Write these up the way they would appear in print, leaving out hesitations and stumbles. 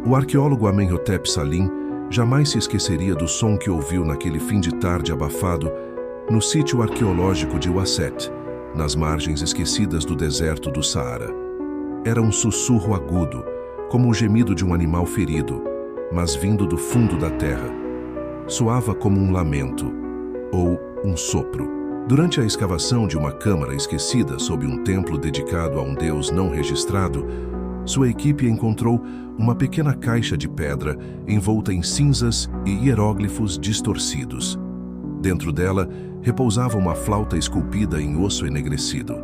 O arqueólogo Amenhotep Salim jamais se esqueceria do som que ouviu naquele fim de tarde abafado no sítio arqueológico de Waset, nas margens esquecidas do deserto do Saara. Era um sussurro agudo, como o gemido de um animal ferido, mas vindo do fundo da terra. Soava como um lamento, ou um sopro. Durante a escavação de uma câmara esquecida sob um templo dedicado a um deus não registrado, sua equipe encontrou uma pequena caixa de pedra envolta em cinzas e hieróglifos distorcidos. Dentro dela, repousava uma flauta esculpida em osso enegrecido.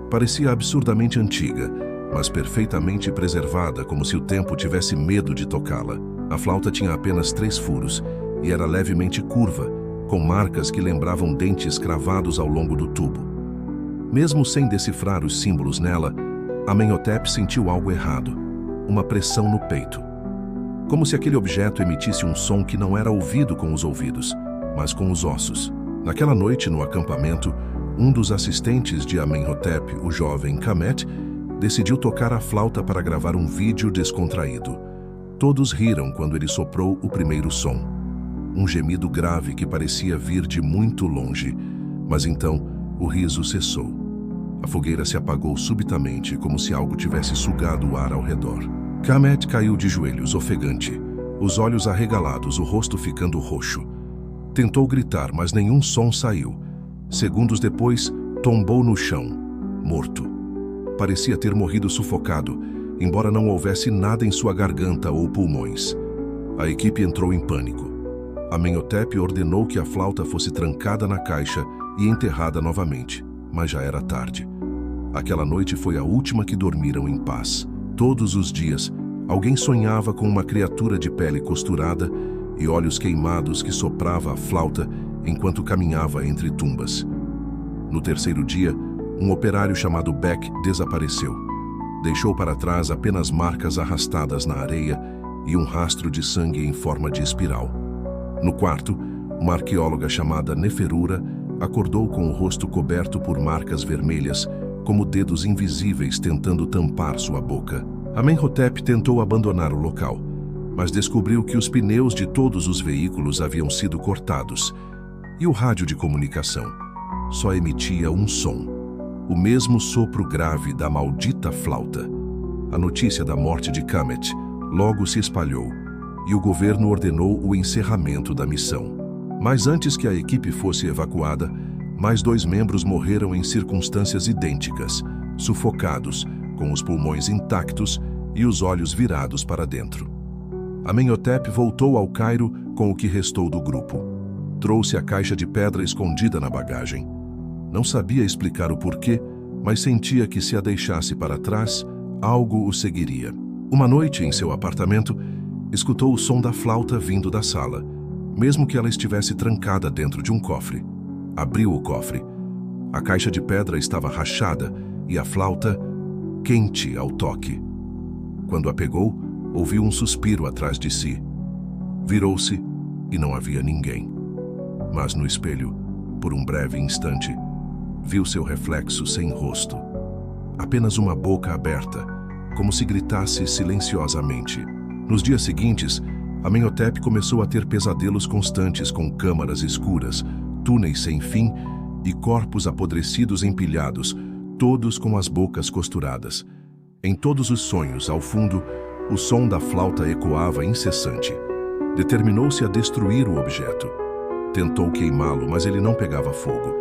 Parecia absurdamente antiga, mas perfeitamente preservada, como se o tempo tivesse medo de tocá-la. A flauta tinha apenas 3 furos e era levemente curva, com marcas que lembravam dentes cravados ao longo do tubo. Mesmo sem decifrar os símbolos nela, Amenhotep sentiu algo errado, uma pressão no peito. Como se aquele objeto emitisse um som que não era ouvido com os ouvidos, mas com os ossos. Naquela noite, no acampamento, um dos assistentes de Amenhotep, o jovem Kamet, decidiu tocar a flauta para gravar um vídeo descontraído. Todos riram quando ele soprou o primeiro som. Um gemido grave que parecia vir de muito longe, mas então o riso cessou. A fogueira se apagou subitamente, como se algo tivesse sugado o ar ao redor. Kamet caiu de joelhos, ofegante, os olhos arregalados, o rosto ficando roxo. Tentou gritar, mas nenhum som saiu. Segundos depois, tombou no chão, morto. Parecia ter morrido sufocado, embora não houvesse nada em sua garganta ou pulmões. A equipe entrou em pânico. Amenhotep ordenou que a flauta fosse trancada na caixa e enterrada novamente, mas já era tarde. Aquela noite foi a última que dormiram em paz. Todos os dias, alguém sonhava com uma criatura de pele costurada e olhos queimados que soprava a flauta enquanto caminhava entre tumbas. No terceiro dia, um operário chamado Beck desapareceu. Deixou para trás apenas marcas arrastadas na areia e um rastro de sangue em forma de espiral. No quarto, uma arqueóloga chamada Neferura acordou com o rosto coberto por marcas vermelhas, como dedos invisíveis tentando tampar sua boca. Amenhotep tentou abandonar o local, mas descobriu que os pneus de todos os veículos haviam sido cortados e o rádio de comunicação só emitia um som, o mesmo sopro grave da maldita flauta. A notícia da morte de Kamet logo se espalhou e o governo ordenou o encerramento da missão. Mas antes que a equipe fosse evacuada, mais 2 membros morreram em circunstâncias idênticas, sufocados, com os pulmões intactos e os olhos virados para dentro. Amenhotep voltou ao Cairo com o que restou do grupo. Trouxe a caixa de pedra escondida na bagagem. Não sabia explicar o porquê, mas sentia que se a deixasse para trás, algo o seguiria. Uma noite, em seu apartamento, escutou o som da flauta vindo da sala, mesmo que ela estivesse trancada dentro de um cofre. Abriu o cofre. A caixa de pedra estava rachada e a flauta quente ao toque. Quando a pegou, ouviu um suspiro atrás de si. Virou-se e não havia ninguém. Mas no espelho, por um breve instante, viu seu reflexo sem rosto. Apenas uma boca aberta, como se gritasse silenciosamente. Nos dias seguintes, Amenhotep começou a ter pesadelos constantes com câmaras escuras, túneis sem fim e corpos apodrecidos empilhados, todos com as bocas costuradas. Em todos os sonhos, ao fundo, o som da flauta ecoava incessante. Determinou-se a destruir o objeto. Tentou queimá-lo, mas ele não pegava fogo.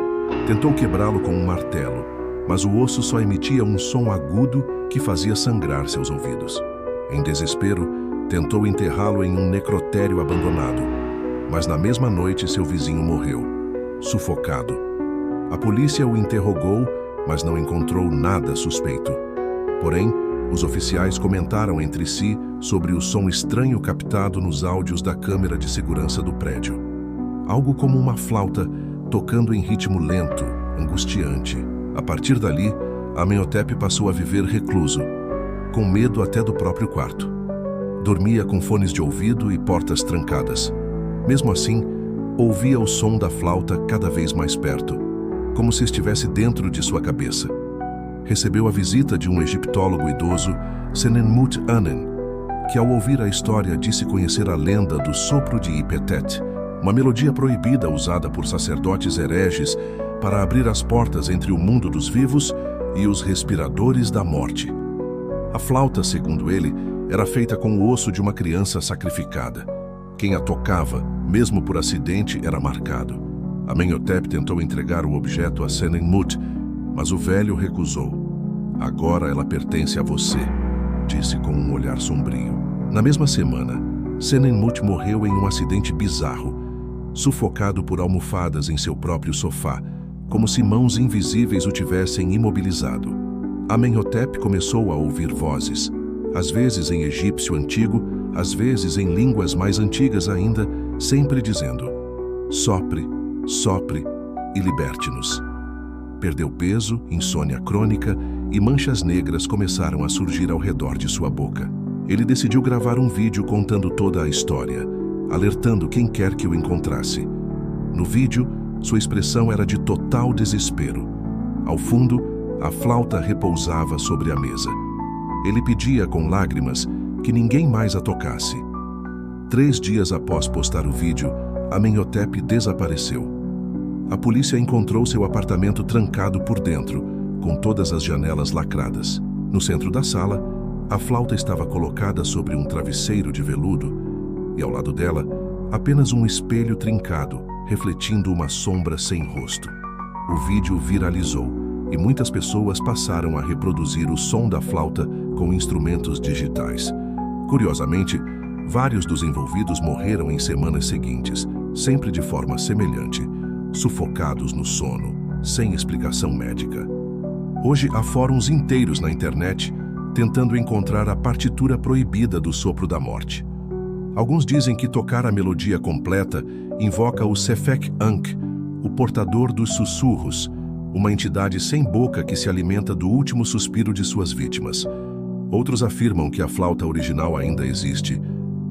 Tentou quebrá-lo com um martelo, mas o osso só emitia um som agudo que fazia sangrar seus ouvidos. Em desespero, tentou enterrá-lo em um necrotério abandonado, mas na mesma noite seu vizinho morreu, sufocado. A polícia o interrogou, mas não encontrou nada suspeito. Porém, os oficiais comentaram entre si sobre o som estranho captado nos áudios da câmera de segurança do prédio. Algo como uma flauta tocando em ritmo lento, angustiante. A partir dali, Amenhotep passou a viver recluso, com medo até do próprio quarto. Dormia com fones de ouvido e portas trancadas. Mesmo assim, ouvia o som da flauta cada vez mais perto, como se estivesse dentro de sua cabeça. Recebeu a visita de um egiptólogo idoso, Senenmut Anen, que ao ouvir a história disse conhecer a lenda do sopro de Ipetet, uma melodia proibida usada por sacerdotes hereges para abrir as portas entre o mundo dos vivos e os respiradores da morte. A flauta, segundo ele, era feita com o osso de uma criança sacrificada. Quem a tocava, mesmo por acidente, era marcado. Amenhotep tentou entregar o objeto a Senenmut, mas o velho recusou. "Agora ela pertence a você", disse com um olhar sombrio. Na mesma semana, Senenmut morreu em um acidente bizarro, sufocado por almofadas em seu próprio sofá, como se mãos invisíveis o tivessem imobilizado. Amenhotep começou a ouvir vozes, às vezes em egípcio antigo, às vezes em línguas mais antigas ainda, sempre dizendo: "Sopre, sopre e liberte-nos." Perdeu peso, insônia crônica e manchas negras começaram a surgir ao redor de sua boca. Ele decidiu gravar um vídeo contando toda a história, alertando quem quer que o encontrasse. No vídeo, sua expressão era de total desespero. Ao fundo, a flauta repousava sobre a mesa. Ele pedia com lágrimas que ninguém mais a tocasse. 3 dias após postar o vídeo, Amenhotep desapareceu. A polícia encontrou seu apartamento trancado por dentro, com todas as janelas lacradas. No centro da sala, a flauta estava colocada sobre um travesseiro de veludo e, ao lado dela, apenas um espelho trincado, refletindo uma sombra sem rosto. O vídeo viralizou e muitas pessoas passaram a reproduzir o som da flauta com instrumentos digitais. Curiosamente, vários dos envolvidos morreram em semanas seguintes, sempre de forma semelhante, sufocados no sono, sem explicação médica. Hoje há fóruns inteiros na internet tentando encontrar a partitura proibida do sopro da morte. Alguns dizem que tocar a melodia completa invoca o Sefek Ankh, o portador dos sussurros, uma entidade sem boca que se alimenta do último suspiro de suas vítimas. Outros afirmam que a flauta original ainda existe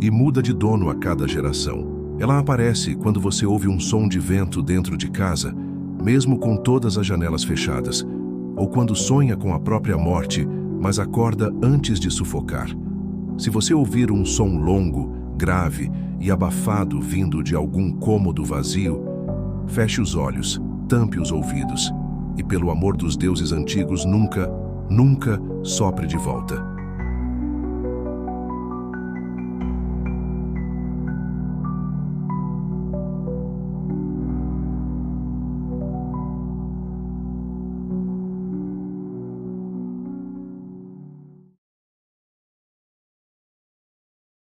e muda de dono a cada geração. Ela aparece quando você ouve um som de vento dentro de casa, mesmo com todas as janelas fechadas, ou quando sonha com a própria morte, mas acorda antes de sufocar. Se você ouvir um som longo, grave e abafado vindo de algum cômodo vazio, feche os olhos, tampe os ouvidos e, pelo amor dos deuses antigos, nunca, nunca sopre de volta.